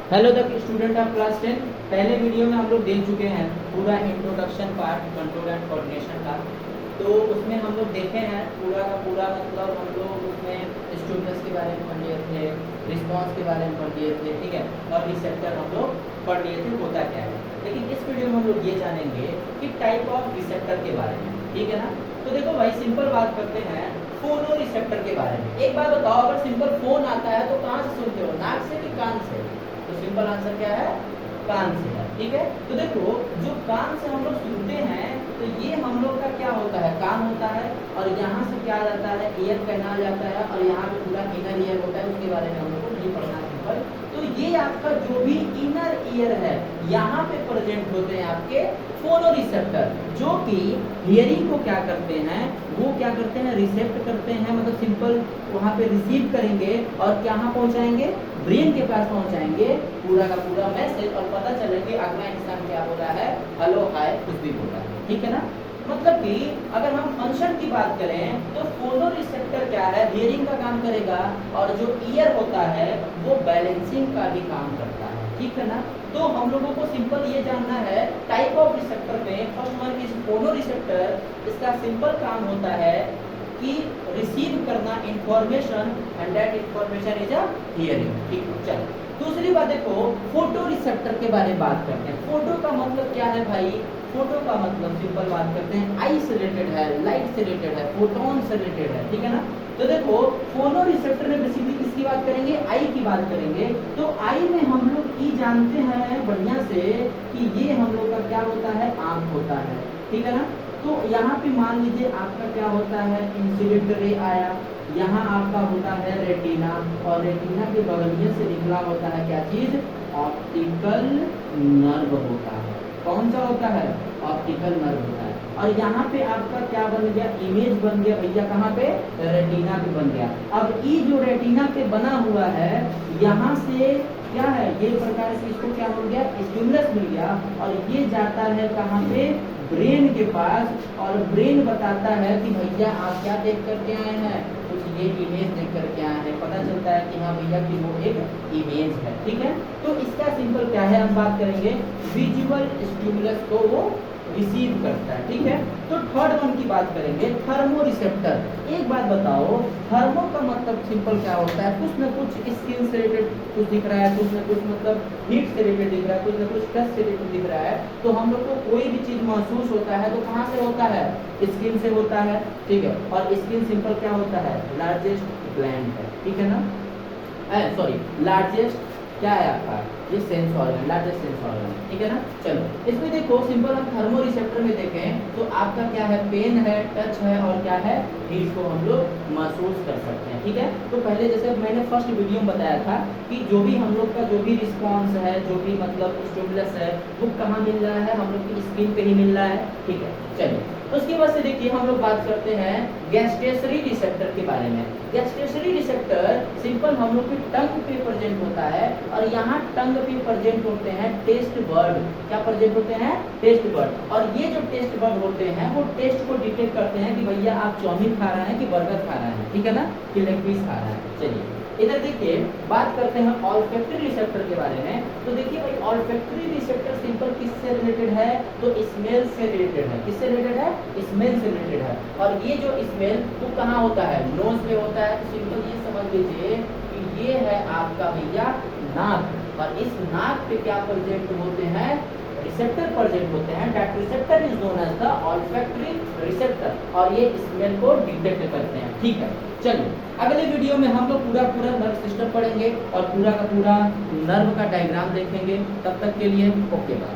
Hello the student of class 10। पहले video में हम लोग देख चुके हैं पूरा introduction part control and coordination का। तो उसमें हम लोग देखे हैं पूरा का पूरा, मतलब हम लोग उसमें स्टिमुलस के बारे में पढ़ लिए थे, रिस्पॉन्स के बारे में पढ़ लिए थे, ठीक है, और रिसेप्टर हम लोग पढ़ लिए थे होता क्या है। लेकिन इस वीडियो में हम लोग ये जानेंगे कि टाइप ऑफ रिसेप्टर के बारे में, ठीक है ना। तो देखो भाई, सिंपल बात करते हैं फोनो रिसेप्टर के बारे में। एक बात बताओ, अगर सिंपल फोन आता है तो कहाँ से सुनते हो, नाक से कि कान से? तो सिंपल आंसर क्या है, कान से है, ठीक है। तो देखो, जो कान से हम लोग सुनते हैं तो ये हम लोग का क्या होता है, कान होता है, और यहाँ से क्या आ जाता है, ईयर कहना जाता है, और यहाँ पे पूरा इनर ईयर होता है, उसके बारे में हम लोग को नहीं पढ़ना सिंपल। तो ये आपका जो भी इनर ईयर है यहाँ पे प्रेजेंट होते हैं आपके फोनो रिसेप्टर, जो कि हियरिंग को क्या करते हैं, वो क्या करते हैं, रिसेप्ट करते हैं, मतलब सिंपल वहाँ पे रिसीव करेंगे और कहाँ पहुँचाएंगे, ब्रेन के पास पहुँचाएंगे पूरा का पूरा मैसेज, और पता चले कि अगला इंसान क्या बोल रहा है, हेलो हाय कुछ भी बोल रहा है, ठीक है ना। मतलब कि अगर हम फंक्शन की बात करें तो फोनो रिसेप्टर क्या है, हियरिंग का काम करेगा, और जो ईयर होता है वो बैलेंसिंग का भी काम करता है, ठीक है ना। तो हम लोगों को सिंपल ये जानना है टाइप ऑफ रिसेप्टर में, फर्स्ट वन इज फोनो रिसेप्टर। इसका सिंपल काम होता है कि रिसीव करना information, and that information is a hearing, ठीक है। चलो दूसरी बात देखो, फोटो रिसेप्टर के बारे में बात करते हैं। फोटो का मतलब क्या है भाई, फोटो का मतलब सिंपल बात करते हैं आई से रिलेटेड है, लाइट से रिलेटेड है, फोटोन से रिलेटेड है, ठीक है ना। तो देखो, फोनो रिसेप्टर में बेसिकली किसकी बात करेंगे, आई की बात करेंगे। तो आई में हम लोग ये जानते हैं बढ़िया से कि ये हम लोग का क्या होता है, आंख होता है, ठीक है ना। तो यहाँ पे मान लीजिए आपका क्या होता है, इंसिडेंट रे आया, यहाँ आपका होता है रेटिना, और रेटिना के बगलिए से निकला होता है क्या चीज, ऑप्टिकल नर्व होता है। कौन सा होता है, ऑप्टिकल नर्व होता है। और यहाँ पे आपका क्या बन गया, इमेज बन गया भैया, कहाँ पे, रेटिना पे बन गया। अब ये जो रेटिना पे बना हुआ है, यहाँ से क्या है, ये प्रकार से इसको क्या हो गया, स्टिमुलस मिल गया, और ये जाता है कहाँ पे, ब्रेन के पास, और ब्रेन बताता है कि भैया आप क्या देख करके आए हैं, कुछ ये इमेज देख करके आए हैं। पता चलता है कि हाँ भैया कि वो एक इमेज है, ठीक है। तो इसका सिंपल क्या है, हम बात करेंगे विजुअल स्टिमुलस को वो रिसीव करता है, ठीक है। तो थर्ड वन की बात करेंगे, थर्मो रिसेप्टर। एक बात बताओ, थर्मो का मतलब सिंपल क्या होता है, कुछ ना कुछ स्किन से रिलेटेड कुछ दिख रहा है, कुछ ना कुछ मतलब हीट से रिलेटेड दिख रहा है, कुछ ना कुछ टच से रिलेटेड दिख रहा है। तो हम लोग को कोई भी चीज महसूस होता है तो कहाँ से होता है, स्किन से होता है, ठीक है। और स्किन सिंपल क्या होता है, लार्जेस्ट ग्लैंड है, ठीक है ना, सॉरी लार्जेस्ट क्या है आपका, ये sense organ, largest sense organ, ठीक है ना। चलो इसमें देखो, सिंपल हम थर्मो रिसेप्टर में देखें तो आपका क्या है, पेन है, टच है, और क्या है, हीट को हम लोग महसूस कर सकते हैं, ठीक है। तो पहले जैसे मैंने फर्स्ट वीडियो में बताया था कि जो भी हम लोग का जो भी रिस्पॉन्स है, जो भी मतलब स्टिमुलस है, वो कहाँ मिल रहा है, हम लोग की स्किन पे ही मिल रहा है, ठीक है। चलिए उसके बाद से देखिए हम लोग बात करते हैं गैस्ट्रेटरी रिसेप्टर के बारे में। गैस्ट्रेटरी रिसेप्टर सिंपल हम लोग की टंग पे प्रेजेंट होता है, और यहाँ टंग पे प्रेजेंट होते हैं टेस्ट बर्ड। क्या प्रेजेंट होते हैं, टेस्ट बर्ड। और ये जो टेस्ट बर्ड होते हैं वो टेस्ट को डिटेक्ट करते हैं कि भैया आप चाउमीन खा रहे हैं कि बर्गर खा रहे हैं, ठीक है ना, कि लेग पीस खा रहे हैं। चलिए इधर देखिए, बात करते हैं ऑल्फैक्टरी रिसेप्टर के बारे में। तो देखिए भाई, ऑल्फैक्टरी रिसेप्टर सिंपल किससे रिलेटेड है, तो स्मेल से रिलेटेड है। किससे रिलेटेड है, स्मेल से रिलेटेड है। और ये जो स्मेल वो कहाँ होता है, नोज पे होता है। तो सिंपल ये समझ लीजिए कि ये है आपका भैया नाक, और इस नाक पे क्या प्रेजेंट होते हैं, रिसेप्टर प्रेजेंट होते हैं। That receptor is known as the olfactory receptor, और ये स्मेल को डिटेक्ट करते हैं, ठीक है। चलिए अगले वीडियो में हम लोग पूरा नर्व सिस्टम पढ़ेंगे और पूरा का पूरा नर्व का डायग्राम देखेंगे। तब तक के लिए ओके बाय।